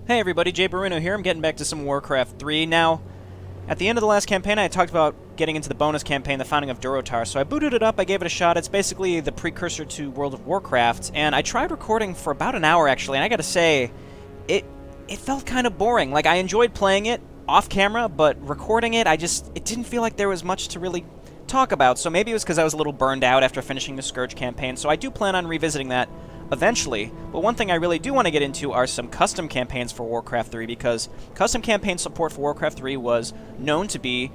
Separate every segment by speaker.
Speaker 1: Hey everybody, JayborinoPlays here. I'm getting back to some Warcraft 3. Now, at the end of the last campaign, I talked about getting into the bonus campaign, the founding of Durotar, so I booted it up, I gave it a shot. It's basically the precursor to World of Warcraft, and I tried recording for about an hour, actually, and I gotta say, it felt kind of boring. Like, I enjoyed playing it off camera, but recording it, it didn't feel like there was much to really talk about, so maybe it was because I was a little burned out after finishing the Scourge campaign, so I do plan on revisiting that eventually. But one thing I really do want to get into are some custom campaigns for Warcraft 3, because custom campaign support for Warcraft 3 was known to be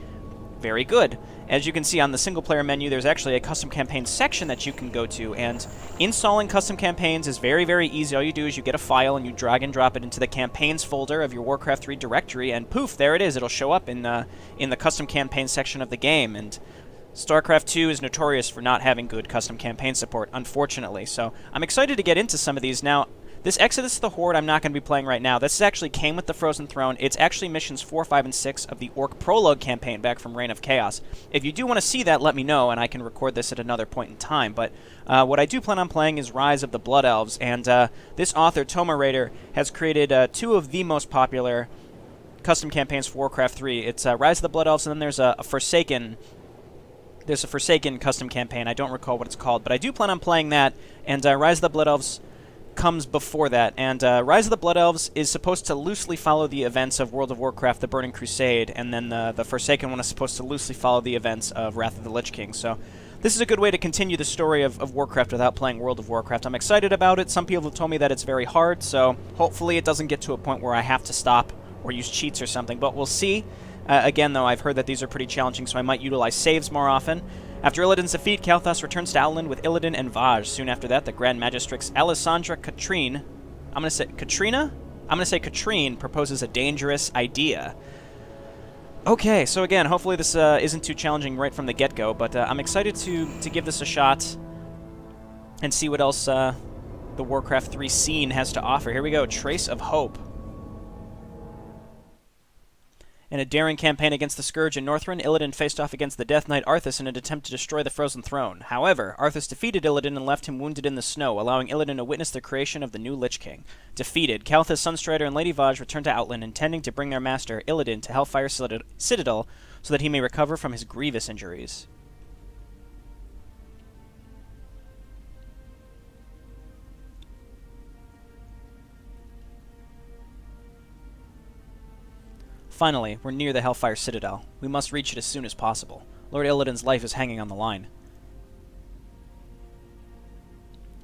Speaker 1: very good. As you can see on the single player menu, there's actually a custom campaign section that you can go to, and installing custom campaigns is very, very easy. All you do is you get a file and you drag and drop it into the campaigns folder of your Warcraft 3 directory, and poof, there it is. It'll show up in the custom campaign section of the game. And StarCraft 2 is notorious for not having good custom campaign support, unfortunately, so I'm excited to get into some of these. Now, this Exodus of the Horde I'm not going to be playing right now. This actually came with the Frozen Throne. It's actually missions 4, 5, and 6 of the Orc Prologue campaign back from Reign of Chaos. If you do want to see that, let me know, and I can record this at another point in time. But what I do plan on playing is Rise of the Blood Elves, and this author, Tomoraider, has created two of the most popular custom campaigns for Warcraft 3. It's Rise of the Blood Elves, and then there's a Forsaken... There's a Forsaken custom campaign. I don't recall what it's called, but I do plan on playing that, and Rise of the Blood Elves comes before that. And Rise of the Blood Elves is supposed to loosely follow the events of World of Warcraft, the Burning Crusade, and then the Forsaken one is supposed to loosely follow the events of Wrath of the Lich King. So this is a good way to continue the story of Warcraft without playing World of Warcraft. I'm excited about it. Some people have told me that it's very hard, so hopefully it doesn't get to a point where I have to stop or use cheats or something, but we'll see. Again, though, I've heard that these are pretty challenging, so I might utilize saves more often. After Illidan's defeat, Kael'thas returns to Outland with Illidan and Vaj. Soon after that, the Grand Magistrix Alessandra Katrine... I'm going to say Katrina? I'm going to say Katrine proposes a dangerous idea. Okay, so again, hopefully this isn't too challenging right from the get-go, but I'm excited to give this a shot and see what else the Warcraft 3 scene has to offer. Here we go, Trace of Hope. In a daring campaign against the Scourge in Northrend, Illidan faced off against the Death Knight Arthas in an attempt to destroy the Frozen Throne. However, Arthas defeated Illidan and left him wounded in the snow, allowing Illidan to witness the creation of the new Lich King. Defeated, Kael'thas, Sunstrider, and Lady Vaj return to Outland, intending to bring their master, Illidan, to Hellfire Citadel so that he may recover from his grievous injuries. Finally, we're near the Hellfire Citadel. We must reach it as soon as possible. Lord Illidan's life is hanging on the line.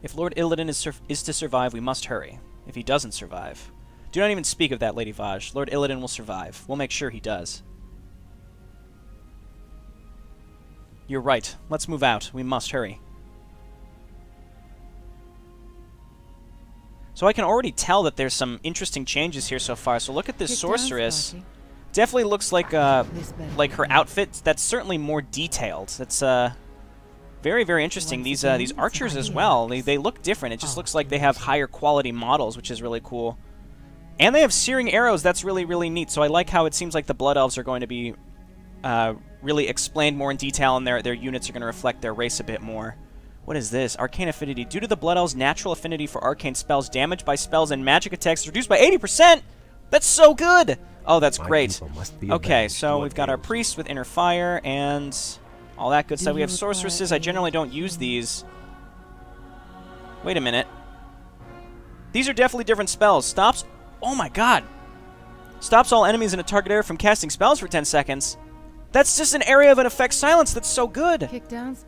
Speaker 1: If Lord Illidan is to survive, we must hurry. If he doesn't survive... Do not even speak of that, Lady Vaj. Lord Illidan will survive. We'll make sure he does. You're right. Let's move out. We must hurry. So I can already tell that there's some interesting changes here so far. So look at this sorceress. Definitely looks like her outfit. That's certainly more detailed. That's very, very interesting. These archers as well. They look different. It just looks like they have higher quality models, which is really cool. And they have searing arrows. That's really, really neat. So I like how it seems like the Blood Elves are going to be really explained more in detail, and their units are going to reflect their race a bit more. What is this? Arcane Affinity. Due to the Blood Elves' natural affinity for arcane spells, damage by spells and magic attacks is reduced by 80%! That's so good! Oh, that's great. Okay, so we've got our Priest with Inner Fire and all that good stuff. We have Sorceresses. I generally don't use these. Wait a minute. These are definitely different spells. Stops... Oh my god! Stops all enemies in a target area from casting spells for 10 seconds. That's just an area of an effect silence that's so good!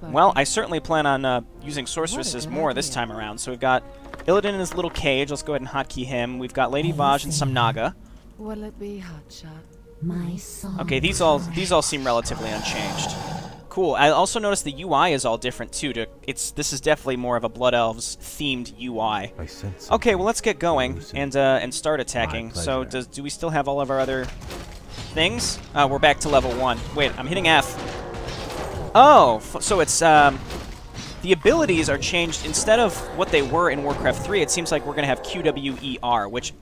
Speaker 1: Well, I certainly plan on using Sorceresses more this time around. So we've got Illidan in his little cage. Let's go ahead and hotkey him. We've got Lady Vaj and some Naga.
Speaker 2: Will it be hotshot?
Speaker 1: Okay, these all seem relatively unchanged. Cool. I also noticed the UI is all different too. This is definitely more of a Blood Elves themed UI. Okay, well let's get going and start attacking. So do we still have all of our other things? We're back to level 1. Wait, I'm hitting F. Oh, so it's the abilities are changed. Instead of what they were in Warcraft 3, it seems like we're going to have QWER, which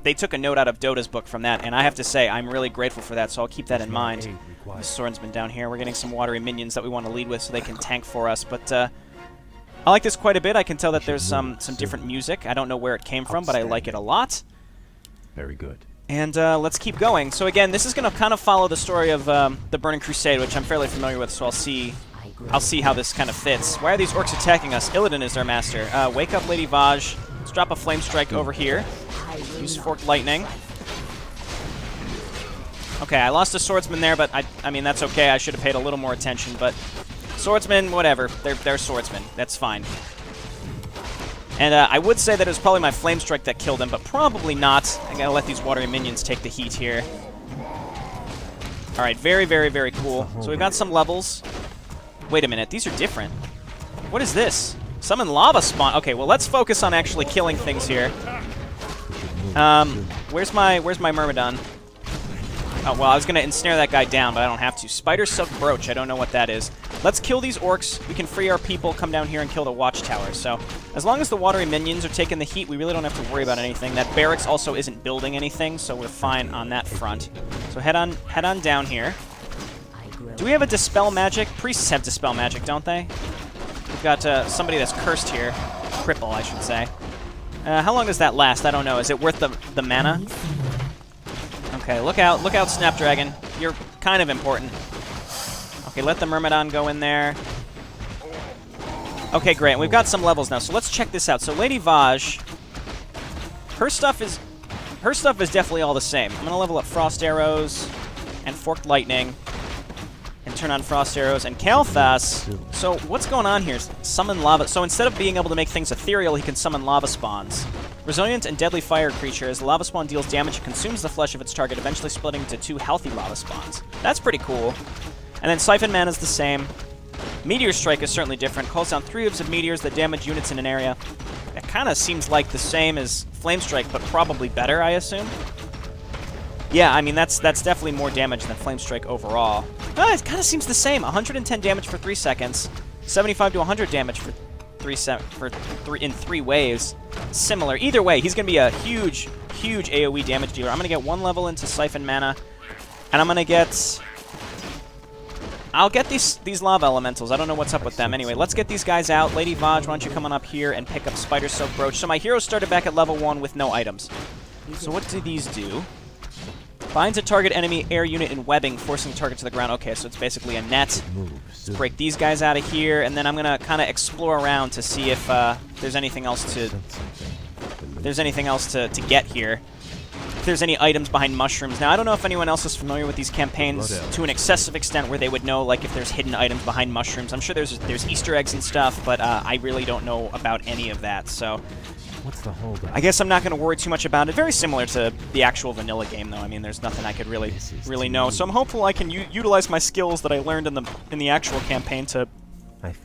Speaker 1: they took a note out of Dota's book from that, and I have to say I'm really grateful for that, so I'll keep that in mind. The swordsman down here. We're getting some watery minions that we want to lead with so they can tank for us, but I like this quite a bit. I can tell that there's some different music. I don't know where it came from, but I like it a lot.
Speaker 3: Very good.
Speaker 1: And let's keep going. So again, this is going to kind of follow the story of the Burning Crusade, which I'm fairly familiar with, so I'll see how this kind of fits. Why are these orcs attacking us? Illidan is their master. Wake up, Lady Vaj. Let's drop a Flame Strike over here. Use Forked Lightning. Okay, I lost a swordsman there, but I mean, that's okay. I should have paid a little more attention, but swordsmen, whatever. They're swordsmen. That's fine. And I would say that it was probably my Flame Strike that killed him, but probably not. I gotta let these watery minions take the heat here. Alright, very, very, very cool. So we've got some levels. Wait a minute, these are different. What is this? Summon lava spawn. Okay, well, let's focus on actually killing things here. Where's my Myrmidon? Oh, well, I was going to ensnare that guy down, but I don't have to. Spider Silk Brooch, I don't know what that is. Let's kill these orcs. We can free our people, come down here and kill the watchtower. So, as long as the watery minions are taking the heat, we really don't have to worry about anything. That barracks also isn't building anything, so we're fine on that front. So head on down here. Do we have a Dispel Magic? Priests have Dispel Magic, don't they? We've got somebody that's cursed here. Cripple, I should say. How long does that last? I don't know. Is it worth the mana? Okay, look out, Snapdragon. You're kind of important. Okay, let the Myrmidon go in there. Okay, great. We've got some levels now, so let's check this out. So Lady Vaj, her stuff is definitely all the same. I'm gonna level up Frost Arrows and Forked Lightning and turn on Frost Arrows and Kalthas. So what's going on here? Summon lava. So instead of being able to make things ethereal, he can summon lava spawns. Resilient and deadly fire creature. As the lava spawn deals damage, it consumes the flesh of its target, eventually splitting into 2 healthy lava spawns. That's pretty cool. And then Siphon Mana is the same. Meteor Strike is certainly different. Calls down 3 waves of meteors that damage units in an area. It kind of seems like the same as Flame Strike, but probably better, I assume. Yeah, I mean, that's definitely more damage than Flame Strike overall. It kind of seems the same. 110 damage for 3 seconds. 75 to 100 damage for in 3 waves. Similar. Either way, he's going to be a huge, huge AoE damage dealer. I'm going to get 1 level into Siphon Mana, and I'm going to get... I'll get these lava elementals. I don't know what's up with them. Anyway, let's get these guys out. Lady Vaj, why don't you come on up here and pick up Spider Silk Brooch. So my heroes started back at level 1 with no items. So what do these do? Binds a target enemy air unit in webbing, forcing the target to the ground. Okay, so it's basically a net. Let's break these guys out of here, and then I'm gonna kind of explore around to see if there's anything else to get here. If there's any items behind mushrooms. Now, I don't know if anyone else is familiar with these campaigns to an excessive extent where they would know, like, if there's hidden items behind mushrooms. I'm sure there's Easter eggs and stuff, but I really don't know about any of that. So
Speaker 3: what's the holdup?
Speaker 1: I guess I'm not going to worry too much about it. Very similar to the actual vanilla game, though. I mean, there's nothing I could really know. So I'm hopeful I can utilize my skills that I learned in the actual campaign to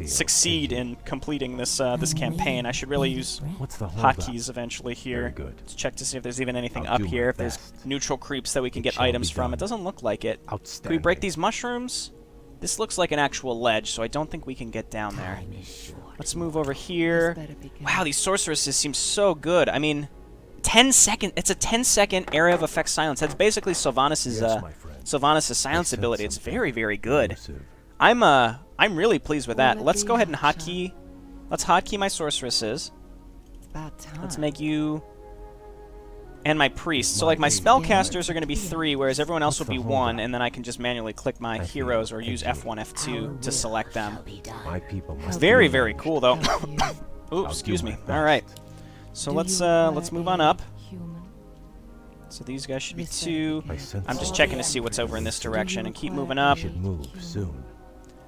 Speaker 1: succeed in completing this this campaign. I should really use hotkeys eventually here.
Speaker 3: Good.
Speaker 1: Let's check to see if there's even anything up here. If there's neutral creeps that we can get items from. It doesn't look like it. Can we break these mushrooms? This looks like an actual ledge, so I don't think we can get down there. Let's move over here. Wow, these sorceresses seem so good. I mean, 10 second. It's a 10-second area of effect silence. That's basically Sylvanas' silence ability. It's very, very good. I'm really pleased with that. Let's go ahead and hotkey. Let's hotkey my sorceresses. Let's make you and my priests. So like my spellcasters are going to be 3, whereas everyone else will be 1, and then I can just manually click my heroes or use F1, F2 to select them. Very, very cool though. Ooh, excuse me. All right. So let's move on up. So these guys should be 2. I'm just checking to see what's over in this direction and keep moving up.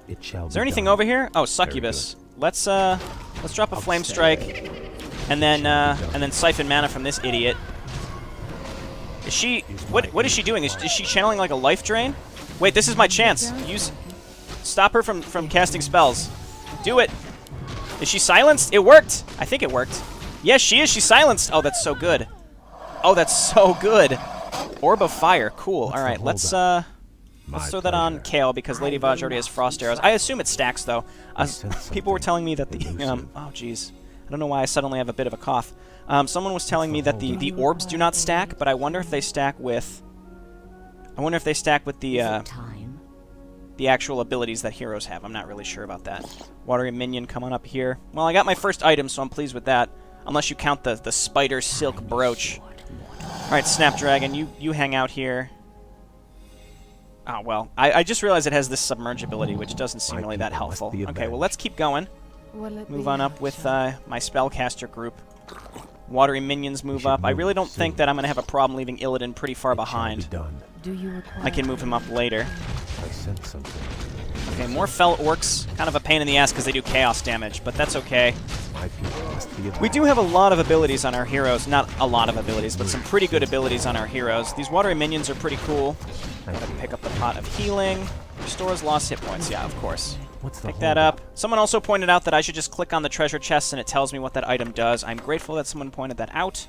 Speaker 1: Is there anything over here? Oh, Succubus. Let's drop a Flame Strike, and then Siphon Mana from this idiot. Is she? What is she doing? Is she channeling like a life drain? Wait, this is my chance. Stop her from casting spells. Do it. Is she silenced? It worked. I think it worked. Yes, she is. She's silenced. Oh, that's so good. Oh, that's so good. Orb of Fire. Cool. All right, let's throw that on Kale because Lady Vaj already has Frost Arrows. I assume it stacks, though. People were telling me that the... oh, jeez. I don't know why I suddenly have a bit of a cough. Someone was telling me that the orbs do not stack, but I wonder if they stack with... the actual abilities that heroes have. I'm not really sure about that. Watery Minion coming up here. Well, I got my first item, so I'm pleased with that. Unless you count the Spider Silk Brooch. Alright, Snapdragon, you hang out here. Oh, well. I just realized it has this submergibility, which doesn't seem really that helpful. Okay, well, let's keep going. Move on up with my spellcaster group. Watery minions move up. I really don't think that I'm going to have a problem leaving Illidan pretty far behind. I can move him up later. Okay, more Fel Orcs. Kind of a pain in the ass because they do chaos damage, but that's okay. We do have a lot of abilities on our heroes. Not a lot of abilities, but some pretty good abilities on our heroes. These watery minions are pretty cool. Gotta pick up the pot of healing. Restores lost hit points. Yeah, of course. Pick that up. Someone also pointed out that I should just click on the treasure chests and it tells me what that item does. I'm grateful that someone pointed that out.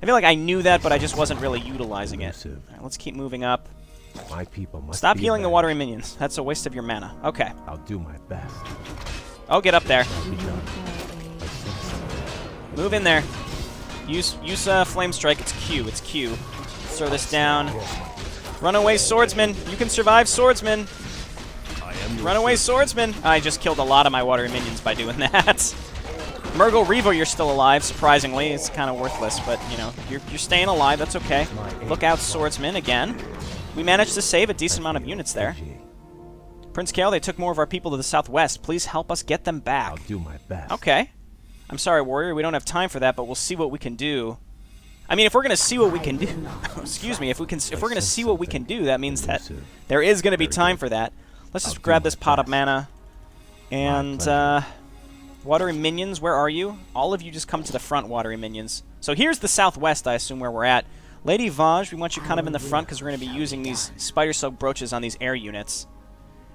Speaker 1: I feel like I knew that, but I just wasn't really utilizing it. Alright, let's keep moving up. Stop healing the watery minions. That's a waste of your mana. Okay.
Speaker 3: I'll do my best.
Speaker 1: Oh, get up there. Move in there. Use Flame Strike. It's Q. It's Q. Let's throw this down. Runaway Swordsman. You can survive, Swordsman. Runaway Swordsman. I just killed a lot of my watery minions by doing that. Murgle Revo, you're still alive, surprisingly. It's kind of worthless, but, you know, you're staying alive. That's okay. Look out, Swordsman, again. We managed to save a decent amount of units there. Prince Kael, they took more of our people to the southwest. Please help us get them back.
Speaker 3: I'll do my best.
Speaker 1: Okay. I'm sorry, Warrior. We don't have time for that, but we'll see what we can do. I mean, if we're going to see what we can do... excuse me. If we're going to see what we can do, that means that there is going to be time for that. Let's just grab this pot of mana. And, watery minions, where are you? All of you just come to the front, watery minions. So here's the southwest, I assume, where we're at. Lady Vaj, we want you kind of in the front because we're going to be using these spider silk brooches on these air units.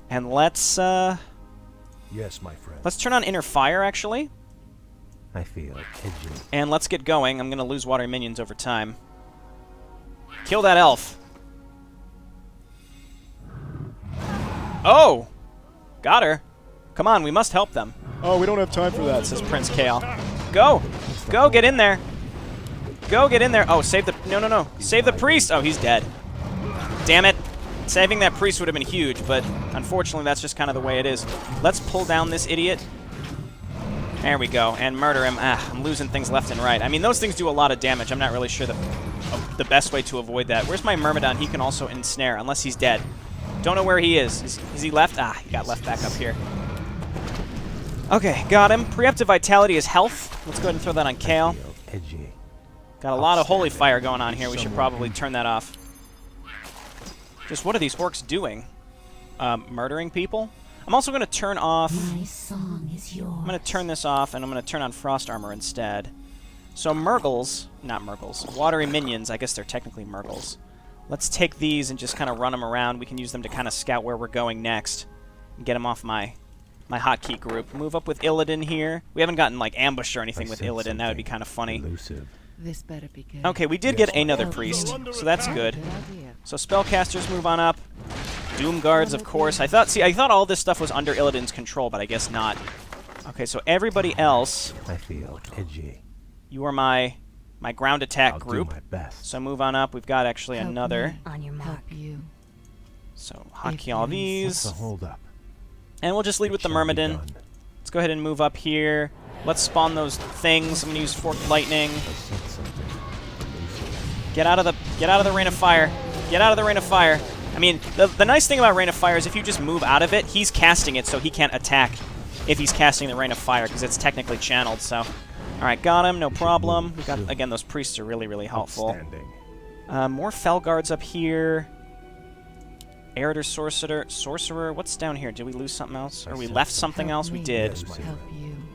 Speaker 1: And let's,
Speaker 3: yes, my friend.
Speaker 1: Let's turn on inner fire, actually.
Speaker 3: I feel edgy.
Speaker 1: And let's get going. I'm going to lose watery minions over time. Kill that elf. Oh! Got her. Come on, we must help them. Oh, we don't have time for that, says Prince Kael. Go! Go, get in there! Go, get in there! Oh, save the... No. Save the priest! Oh, he's dead. Damn it. Saving that priest would have been huge, but unfortunately that's just kind of the way it is. Let's pull down this idiot. There we go, and murder him. Ah, I'm losing things left and right. I mean, those things do a lot of damage. I'm not really sure the best way to avoid that. Where's my Myrmidon? He can also ensnare, unless he's dead. Don't know where he is. Is he left? Ah, he got left back up here. Okay, got him. Preemptive Vitality is health. Let's go ahead and throw that on Kael. Got a lot of Holy Fire going on here. We should probably turn that off. Just what are these orcs doing? Murdering people? I'm also going to turn off...
Speaker 2: My song is yours.
Speaker 1: I'm going to turn this off, and I'm going to turn on Frost Armor instead. So Murgles... Not Murgles. Watery Minions. I guess they're technically Murgles. Let's take these and just kind of run them around. We can use them to kind of scout where we're going next. And get them off my hotkey group. Move up with Illidan here. We haven't gotten, like, ambushed or anything with Illidan. That would be kind of funny.
Speaker 3: Elusive.
Speaker 2: This better be good.
Speaker 1: Okay, we did get another priest, so that's good. So spellcasters move on up. Doom guards, of course. I thought all this stuff was under Illidan's control, but I guess not. Okay, so everybody else...
Speaker 3: I feel edgy.
Speaker 1: You are my ground attack group.
Speaker 3: I'll do my best.
Speaker 1: So move on up. We've got actually another.
Speaker 2: On your mark. You.
Speaker 1: So hotkey all these.
Speaker 3: What's the hold up?
Speaker 1: And we'll just lead with the Myrmidon. Let's go ahead and move up here. Let's spawn those things. I'm gonna use Forked Lightning. Get out of the Rain of Fire. Get out of the Rain of Fire. I mean, the nice thing about Rain of Fire is if you just move out of it, he's casting it, so he can't attack if he's casting the Rain of Fire, because it's technically channeled, so... Alright, got him, no problem. We got, again, those priests are really, really helpful. More Fel Guards up here. Eritor Sorcerer. What's down here? Did we lose something else? Or we left something else? We did.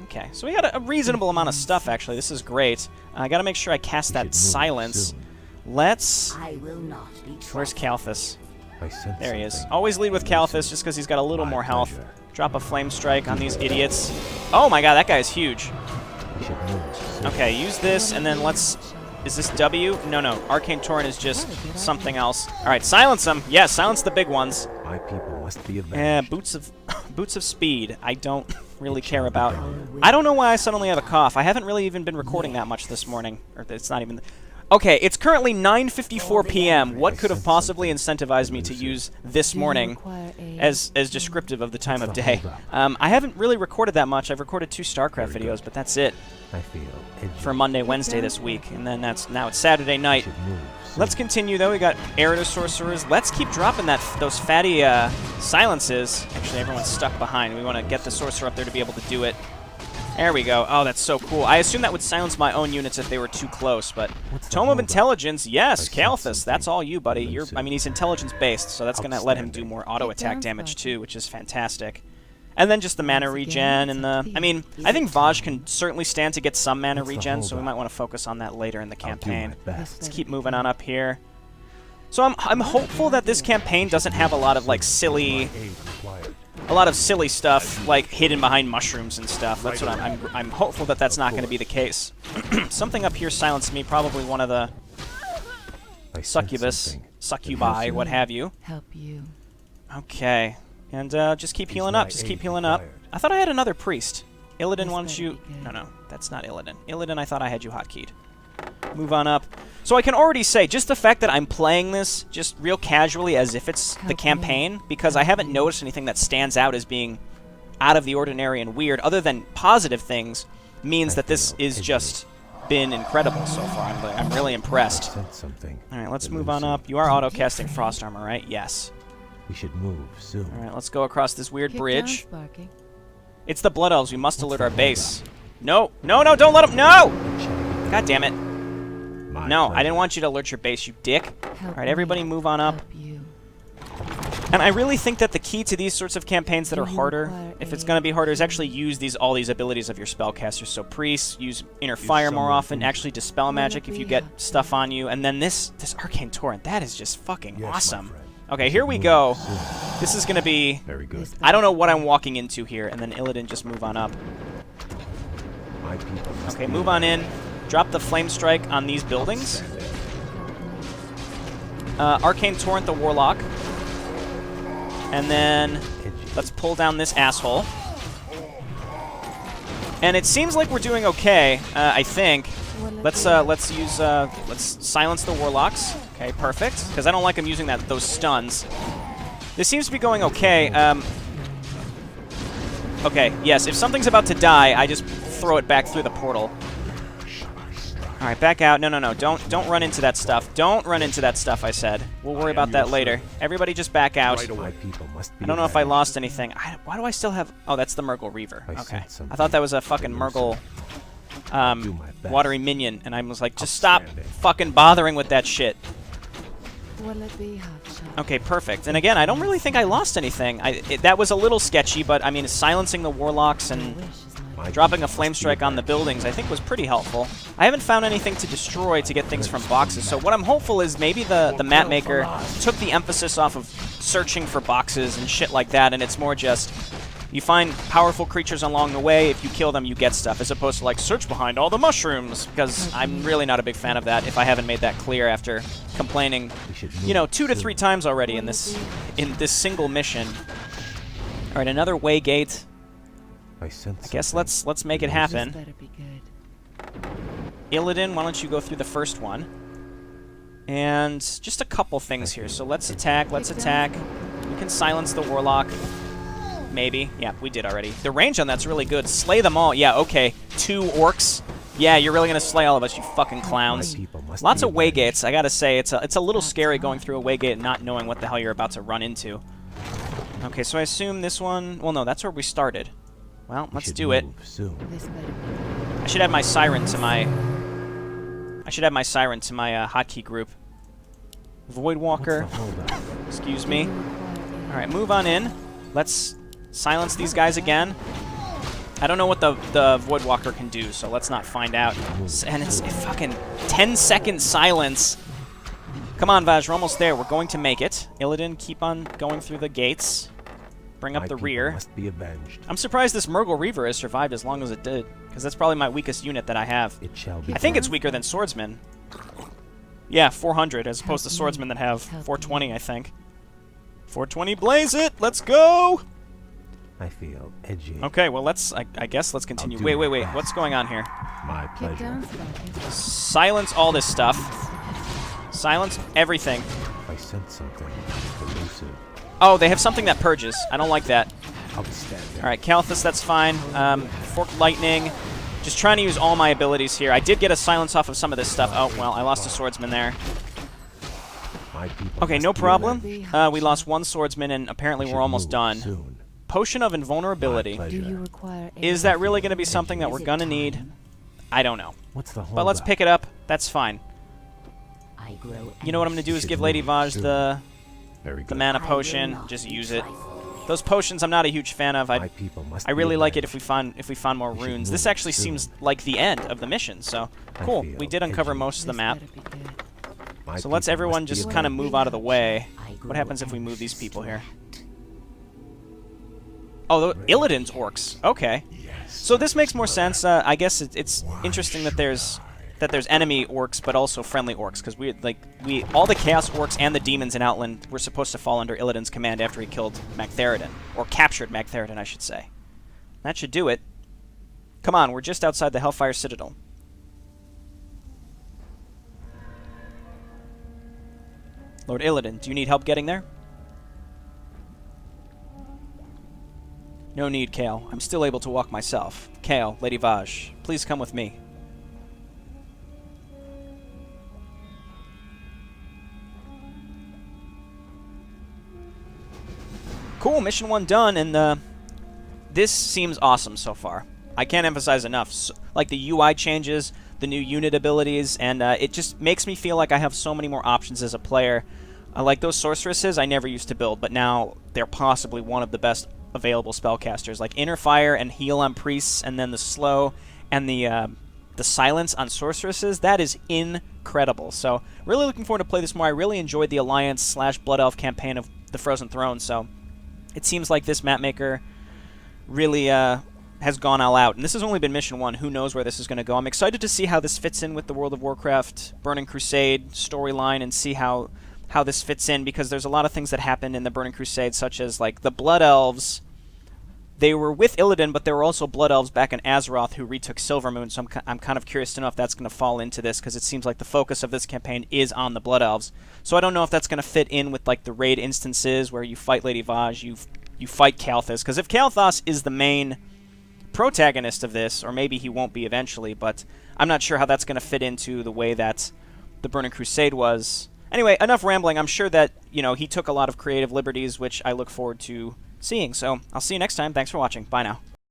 Speaker 1: Okay, so we got a reasonable amount of stuff, actually. This is great. I gotta make sure I cast that Silence. Let's... Where's Kalthus? There he is. Always lead with Kalthus, just because he's got a little more health. Drop a Flame Strike on these idiots. Oh my god, that guy is huge. Okay, use this, and then let's... Is this W? No. Arcane Torrent is just something else. Alright, silence them. Yeah, silence the big ones.
Speaker 3: My people must be avenged.
Speaker 1: Yeah, Boots of Speed. I don't really care about. I don't know why I suddenly have a cough. I haven't really even been recording that much this morning. Or it's not even... Okay, it's currently 9:54 p.m. What could have possibly incentivized me to use this morning as descriptive of the time of day? I haven't really recorded that much. I've recorded 2 StarCraft videos, but that's it.
Speaker 3: I feel edgy.
Speaker 1: For Monday, Wednesday this week, and then now it's Saturday night. Let's continue, though. We got Eritor Sorcerers. Let's keep dropping those fatty silences. Actually, everyone's stuck behind. We want to get the Sorcerer up there to be able to do it. There we go. Oh, that's so cool. I assume that would silence my own units if they were too close, but... Tome of Intelligence, yes, Kalthus, that's all you, buddy. I mean, he's intelligence-based, so that's going to let him do more auto-attack damage, too, which is fantastic. And then just the mana regen and the... I mean, I think Vaj can certainly stand to get some mana regen, so we might want to focus on that later in the campaign. Let's keep moving on up here. So I'm hopeful that this campaign doesn't have a lot of, like, silly stuff, like, hidden behind mushrooms and stuff. That's what I'm hopeful that that's not going to be the case. Something up here silenced me, probably one of the succubi, what have you.
Speaker 2: Help you.
Speaker 1: Okay. And just keep healing up. Just keep healing up. I thought I had another priest. Illidan wants you... No, that's not Illidan. Illidan, I thought I had you hotkeyed. Move on up. So I can already say, just the fact that I'm playing this just real casually as if it's the campaign, because I haven't noticed anything that stands out as being out of the ordinary and weird, other than positive things, means that this is just been incredible so far. I'm really impressed. Alright, let's move on up. You are auto-casting Frost Armor, right? Yes.
Speaker 3: We should move soon.
Speaker 1: Alright, let's go across this weird bridge. It's the Blood Elves. We must alert our base. No, don't let them... No! God damn it. No, I didn't want you to alert your base, you dick. Alright, everybody move on up. And I really think that the key to these sorts of campaigns that are harder, if it's going to be harder, is actually use all these abilities of your spellcasters. So priests, use Inner Fire more often, actually dispel magic if you get stuff on you. And then this Arcane Torrent, that is just fucking awesome. Okay, here we go. This is going to be...
Speaker 3: Very good.
Speaker 1: I don't know what I'm walking into here. And then Illidan, just move on up. Okay, move on in. Drop the Flame Strike on these buildings. Arcane Torrent the Warlock. And then let's pull down this asshole. And it seems like we're doing okay, I think. Let's silence the Warlocks. Okay, perfect. Because I don't like them using those stuns. This seems to be going okay. Okay, yes, if something's about to die, I just throw it back through the portal. Alright, back out. No. Don't run into that stuff. Don't run into that stuff, I said. We'll worry about that later. Everybody just back out. I don't know if I lost anything. Why do I still have... Oh, that's the Murgle Reaver. Okay. I thought that was a fucking Murgle watery minion, and I was like, just stop fucking bothering with that shit. Okay, perfect. And again, I don't really think I lost anything. That was a little sketchy, but I mean, silencing the Warlocks and dropping a Flame Strike on the buildings, I think, was pretty helpful. I haven't found anything to destroy to get things from boxes, so what I'm hopeful is maybe the mapmaker took the emphasis off of searching for boxes and shit like that, and it's more just you find powerful creatures along the way. If you kill them, you get stuff, as opposed to, like, search behind all the mushrooms, because I'm really not a big fan of that, if I haven't made that clear after complaining, 2 to 3 times already in this single mission. All right, another way gate. I guess let's make it happen. Illidan, why don't you go through the first one? And just a couple things here. So let's attack. We can silence the Warlock. Maybe. Yeah, we did already. The range on that's really good. Slay them all. Yeah, okay. 2 orcs. Yeah, you're really going to slay all of us, you fucking clowns. Lots of way gates. I got to say, it's a little scary going through a way gate and not knowing what the hell you're about to run into. Okay, so I assume this one... Well, no, that's where we started. Well, let's do it. I should have my siren to my... hotkey group. Voidwalker. Excuse me. Alright, move on in. Let's silence these guys again. I don't know what the Voidwalker can do, so let's not find out. And it's a fucking 10-second silence. Come on, Vaj, we're almost there. We're going to make it. Illidan, keep on going through the gates. Bring up the rear.
Speaker 3: Must be avenged.
Speaker 1: I'm surprised this Murgle Reaver has survived as long as it did, because that's probably my weakest unit that I have.
Speaker 3: It shall be.
Speaker 1: I think it's weaker than Swordsmen. Yeah, 400, as opposed to Swordsmen that have 420, I think. 420, blaze it! Let's go!
Speaker 3: I feel edgy.
Speaker 1: Okay, well, I guess let's continue. Wait. What's going on here?
Speaker 3: My pleasure.
Speaker 1: Silence all this stuff. Silence everything.
Speaker 3: I sense something elusive.
Speaker 1: Oh, they have something that purges. I don't like that.
Speaker 3: Outstanding.
Speaker 1: Alright, Kalthus, that's fine. Forked Lightning. Just trying to use all my abilities here. I did get a silence off of some of this stuff. Oh, well, I lost a Swordsman there.
Speaker 3: My people
Speaker 1: Okay,
Speaker 3: must
Speaker 1: no
Speaker 3: be
Speaker 1: problem.
Speaker 3: alert.
Speaker 1: We lost one swordsman, and apparently
Speaker 3: We
Speaker 1: we're
Speaker 3: should
Speaker 1: almost
Speaker 3: move
Speaker 1: done.
Speaker 3: Soon.
Speaker 1: Potion of
Speaker 3: My
Speaker 1: Invulnerability.
Speaker 3: pleasure.
Speaker 2: Do you require
Speaker 1: Is that really going to be something that we're going to need? I don't know.
Speaker 3: What's the hold
Speaker 1: But let's pick it up. That's fine.
Speaker 2: I grow
Speaker 1: You know what I'm going to do
Speaker 3: You
Speaker 1: is
Speaker 3: should
Speaker 1: give Lady
Speaker 3: move
Speaker 1: Vaj
Speaker 3: soon.
Speaker 1: the
Speaker 3: Very good.
Speaker 1: mana
Speaker 2: I will
Speaker 1: potion.
Speaker 2: not
Speaker 1: Just
Speaker 2: be
Speaker 1: use it.
Speaker 2: trifled with.
Speaker 1: Those potions I'm not a huge fan of.
Speaker 3: My
Speaker 1: I
Speaker 3: people must
Speaker 1: I
Speaker 3: be
Speaker 1: really like it
Speaker 3: alert.
Speaker 1: if we find more
Speaker 3: We should
Speaker 1: runes. This
Speaker 3: move
Speaker 1: actually
Speaker 3: soon.
Speaker 1: seems like the end of the mission. So
Speaker 3: I
Speaker 1: cool.
Speaker 3: feel
Speaker 1: We did uncover
Speaker 3: edgy.
Speaker 1: most of the
Speaker 2: This
Speaker 1: map.
Speaker 2: better be good.
Speaker 3: My
Speaker 1: So let's
Speaker 3: people
Speaker 1: everyone
Speaker 3: must be
Speaker 1: just
Speaker 3: alert.
Speaker 1: kind of move out of the way.
Speaker 2: I
Speaker 1: What
Speaker 2: grow
Speaker 1: happens if we move these people here?
Speaker 2: abstract.
Speaker 1: Oh, the Illidan's orcs. Okay. So this makes more sense. I guess it's interesting that there's enemy orcs, but also friendly orcs, because we all the chaos orcs and the demons in Outland were supposed to fall under Illidan's command after he killed Magtheridon, or captured Magtheridon, I should say. That should do it. Come on, we're just outside the Hellfire Citadel. Lord Illidan, do you need help getting there? No need, Kale. I'm still able to walk myself. Kale, Lady Vaj, please come with me. Cool, mission 1 done, and this seems awesome so far. I can't emphasize enough. Like the UI changes, the new unit abilities, and it just makes me feel like I have so many more options as a player. Like those sorceresses I never used to build, but now they're possibly one of the best available spellcasters. Like Inner Fire and Heal on priests, and then the slow and the silence on sorceresses. That is incredible. So really looking forward to play this more. I really enjoyed the Alliance / Blood Elf campaign of the Frozen Throne, so it seems like this mapmaker really has gone all out. And this has only been mission 1. Who knows where this is going to go. I'm excited to see how this fits in with the World of Warcraft Burning Crusade storyline, and see how this fits in, because there's a lot of things that happen in the Burning Crusade, such as like the Blood Elves. They were with Illidan, but there were also Blood Elves back in Azeroth who retook Silvermoon, so I'm kind of curious to know if that's going to fall into this, because it seems like the focus of this campaign is on the Blood Elves. So I don't know if that's going to fit in with like the raid instances where you fight Lady Vaj, you fight Kalthus, because if Kalthus is the main protagonist of this, or maybe he won't be eventually, but I'm not sure how that's going to fit into the way that the Burning Crusade was. Anyway, enough rambling. I'm sure that, he took a lot of creative liberties, which I look forward to seeing. So I'll see you next time. Thanks for watching. Bye now.